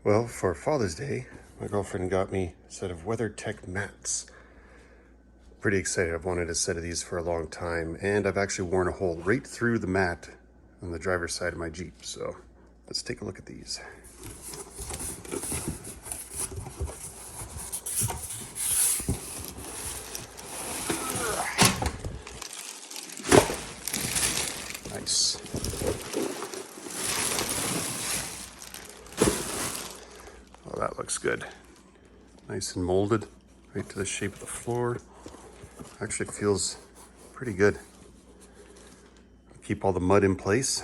Well, for Father's Day, my girlfriend got me a set of Weathertech mats. Pretty excited. I've wanted a set of these for a long time, and I've actually worn a hole right through the mat on the driver's side of my Jeep. So let's take a look at these. Nice. Oh, that looks good. Nice and molded right to the shape of the floor. Actually feels pretty good. Keep all the mud in place.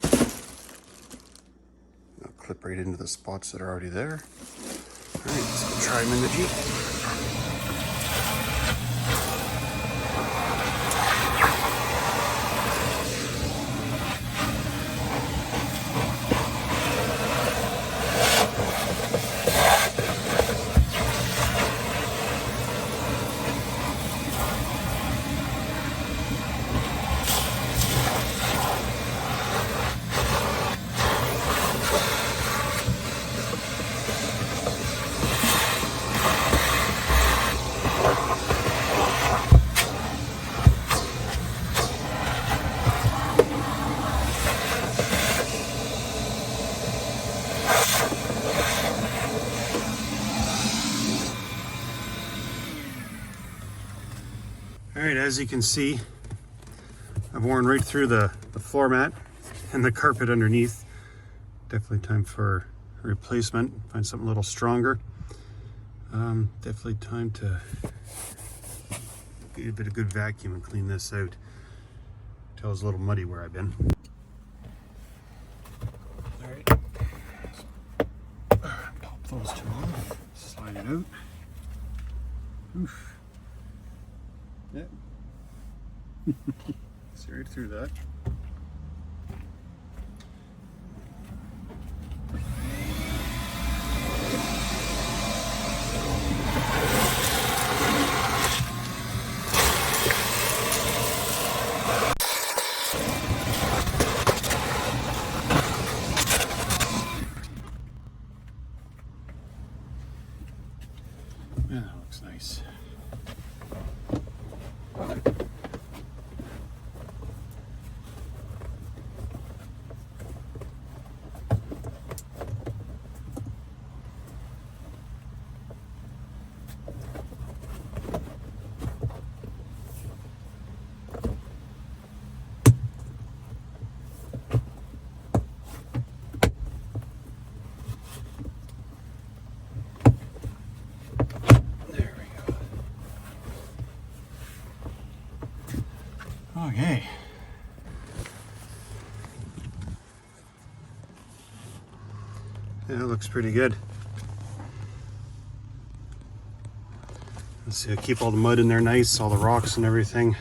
I'll clip right into the spots that are already there. All right, let's go try them in the Jeep. All right, as you can see, I've worn right through the floor mat and the carpet underneath. Definitely time for a replacement. Find something a little stronger. Definitely time to get a bit of good vacuum and clean this out. Tell it's a little muddy where I've been. All right, pop those two off, slide it out. Oof. Yeah. See right through that. Yeah, that looks nice. Okay. Yeah, it looks pretty good. Let's see, I keep all the mud in there nice, all the rocks and everything.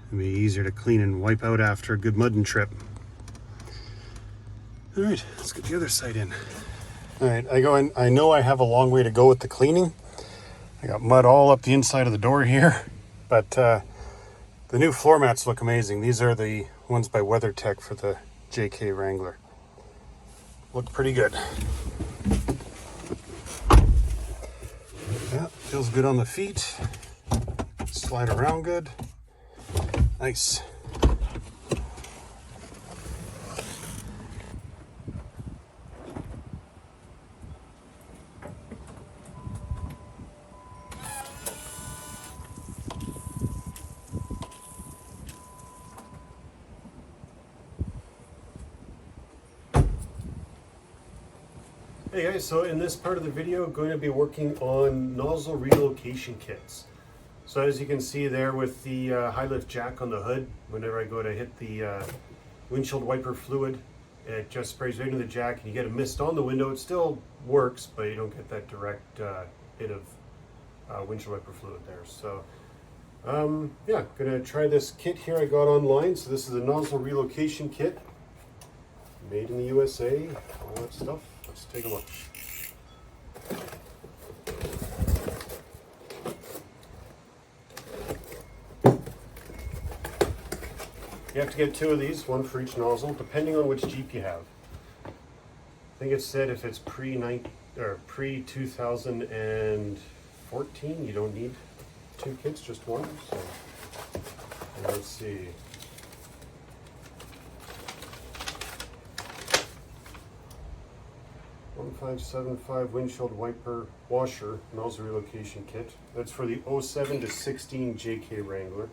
It'll be easier to clean and wipe out after a good mudding trip. All right, let's get the other side in. All right, I go in. I know I have a long way to go with the cleaning. I got mud all up the inside of the door here, but the new floor mats look amazing. These are the ones by WeatherTech for the JK Wrangler. Look pretty good. Yeah, feels good on the feet. Slide around good. Nice. Hey guys, so in this part of the video, I'm going to be working on nozzle relocation kits. So as you can see there with the high lift jack on the hood, whenever I go to hit the windshield wiper fluid, it just sprays right into the jack and you get a mist on the window. It still works, but you don't get that direct hit of windshield wiper fluid there. So yeah, gonna try this kit here I got online. So this is a nozzle relocation kit, made in the USA, all that stuff. Let's take a look. You have to get two of these, one for each nozzle, depending on which Jeep you have. think it said if it's pre 2014, you don't need 2 kits, just 1. So let's see. $1575 windshield wiper washer nozzle relocation kit. That's for the 07 to 16 JK Wrangler.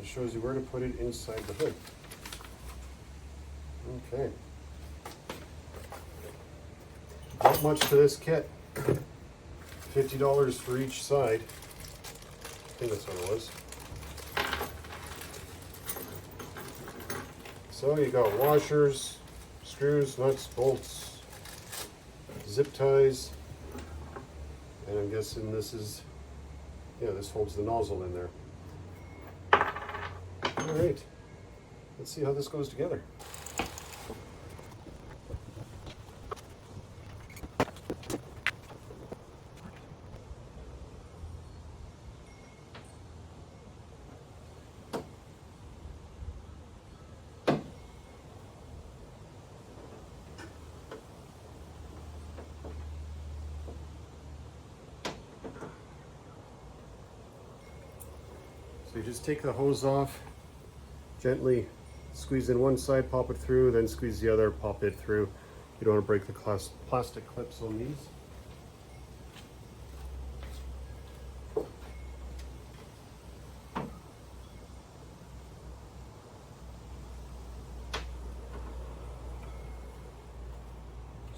It shows you where to put it inside the hood. Okay. Not much to this kit. $50 for each side. I think that's what it was. So you got washers, screws, nuts, bolts, zip ties, and I'm guessing this is, yeah, this holds the nozzle in there. All right, let's see how this goes together. So you just take the hose off, gently squeeze in one side, pop it through, then squeeze the other, pop it through. You don't want to break the plastic clips on these.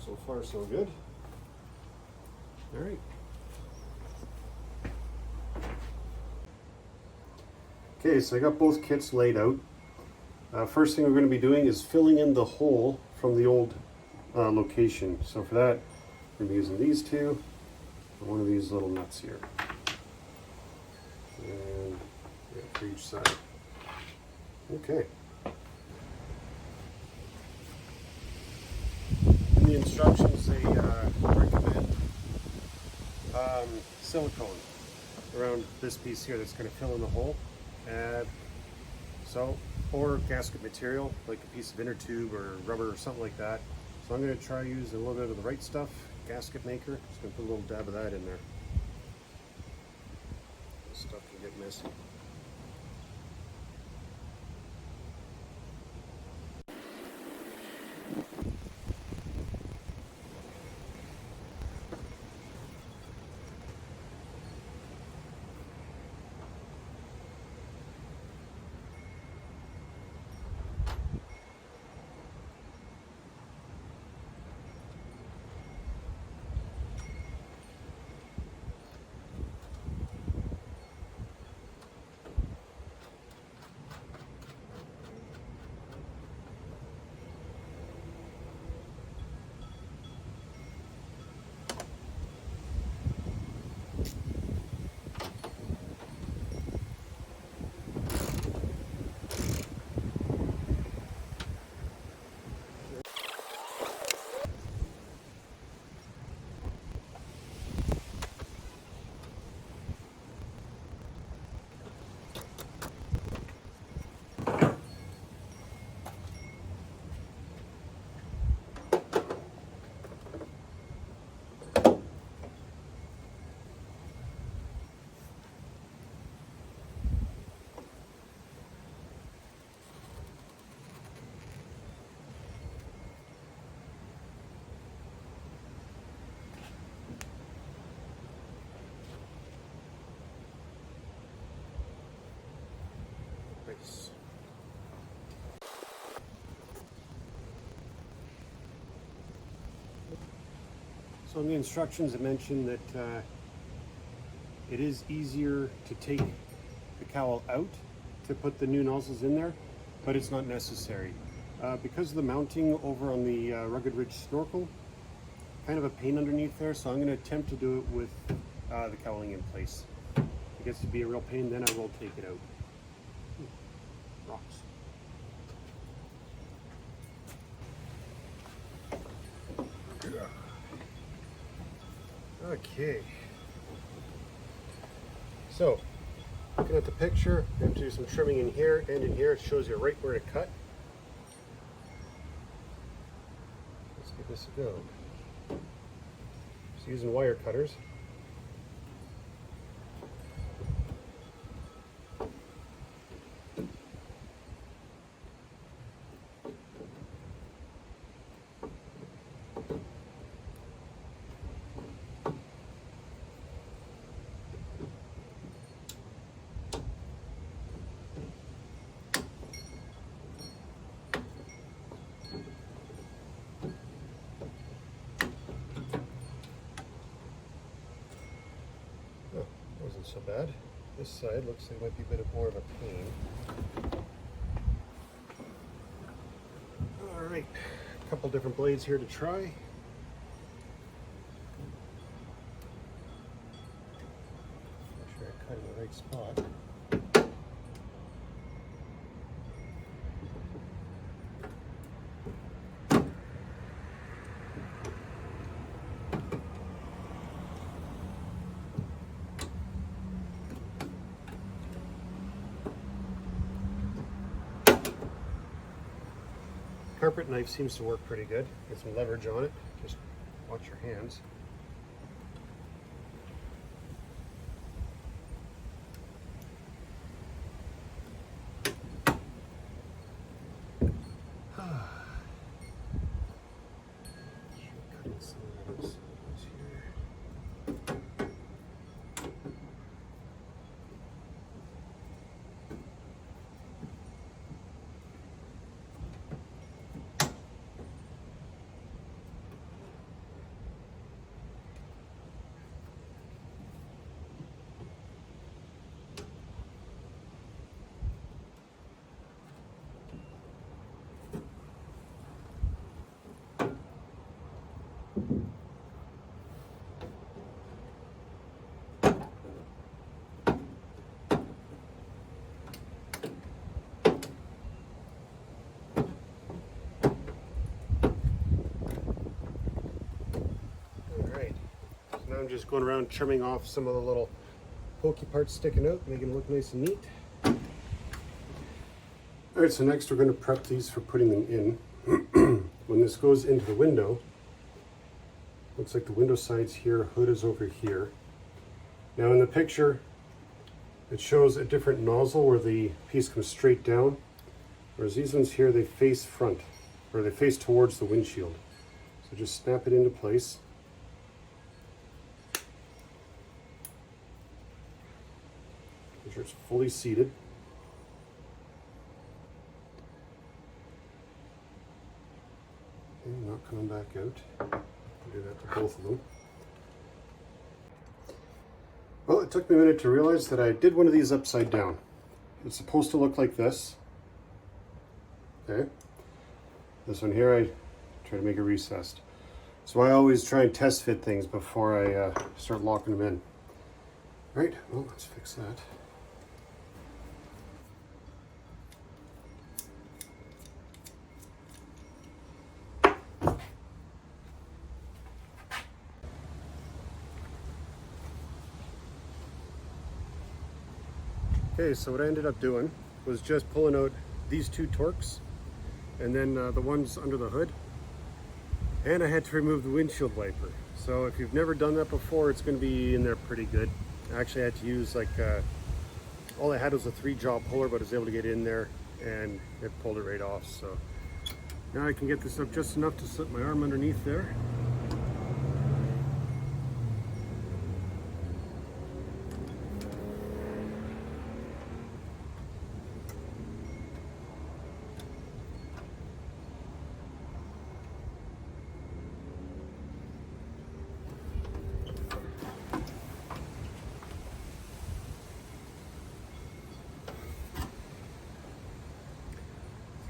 So far, so good. All right. Okay, so I got both kits laid out. First thing we're going to be doing is filling in the hole from the old location. So for that, we're going to be using these two and one of these little nuts here. And yeah, for each side. Okay. In the instructions, they recommend silicone around this piece here that's going to fill in the hole. Or gasket material, like a piece of inner tube or rubber or something like that. So I'm going to try using a little bit of the right stuff, gasket maker. Just going to put a little dab of that in there. This stuff can get messy. Nice. So in the instructions it mentioned that it is easier to take the cowl out to put the new nozzles in there, but it's not necessary. Because of the mounting over on the Rugged Ridge snorkel, kind of a pain underneath there, so I'm going to attempt to do it with the cowling in place. If it gets to be a real pain, then I will take it out. Rocks. Okay. So, looking at the picture, I'm going to do some trimming in here and in here. It shows you right where to cut. give this a go. Just using wire cutters. Wasn't so bad. This side looks like it might be a bit more of a pain. Alright, a couple different blades here to try. Make sure I cut in the right spot. Carpet knife seems to work pretty good. Get some leverage on it. Just watch your hands. I'm just going around trimming off some of the little pokey parts sticking out, making it look nice and neat. Alright, so next we're going to prep these for putting them in. When this goes into the window, looks like the window side's here, hood is over here. Now in the picture, it shows a different nozzle where the piece comes straight down, whereas these ones here, they face front, or they face towards the windshield. So just snap it into place. Make sure it's fully seated. Okay, not coming back out. Do that to both of them. Well, it took me a minute to realize that I did one of these upside down. It's supposed to look like this. Okay. This one here, I try to make it recessed. So I always try and test fit things before I start locking them in. Right, well, let's fix that. Okay, so what I ended up doing was just pulling out these two Torx and then the ones under the hood, and I had to remove the windshield wiper. So if you've never done that before, it's going to be in there pretty good. I actually had to use like, all I had was a 3-jaw puller, but I was able to get in there and it pulled it right off. So now I can get this up just enough to slip my arm underneath there.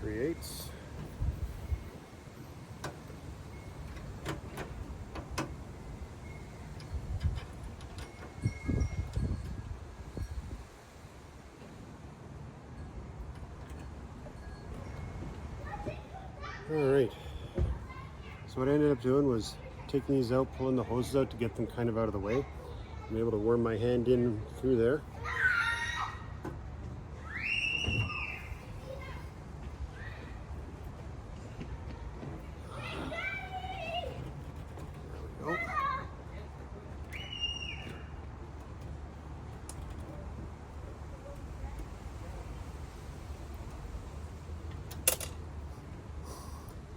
Three-eighths. All right. So what I ended up doing was taking these out, pulling the hoses out to get them kind of out of the way. I'm able to worm my hand in through there.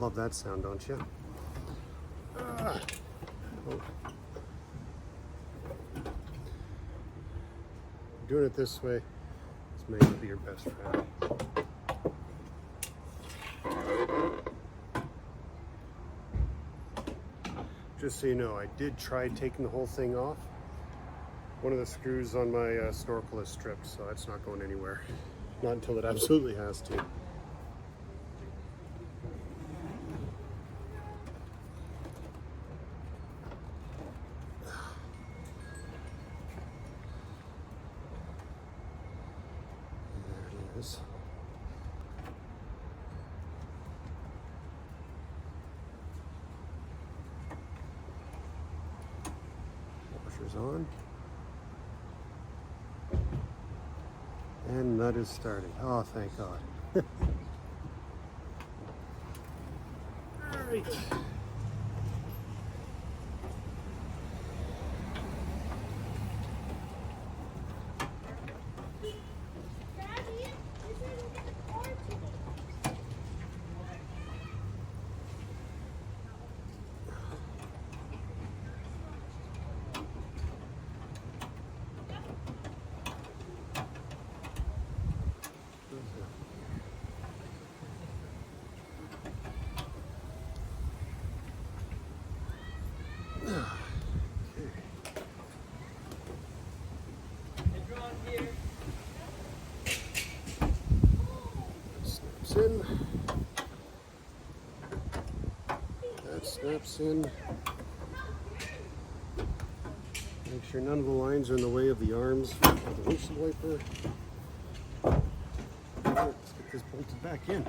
Love that sound, don't you? Ah. Oh. Doing it this way, this may not be your best friend. Just so you know, I did try taking the whole thing off. One of the screws on my snorkel is stripped, so that's not going anywhere. Not until it absolutely has to. There it is. Washer's on. And nut is starting. Oh, thank God. All right. Snaps in. That snaps in. Make sure none of the lines are in the way of the arms of the windshield wiper. Let's get this bolted back in.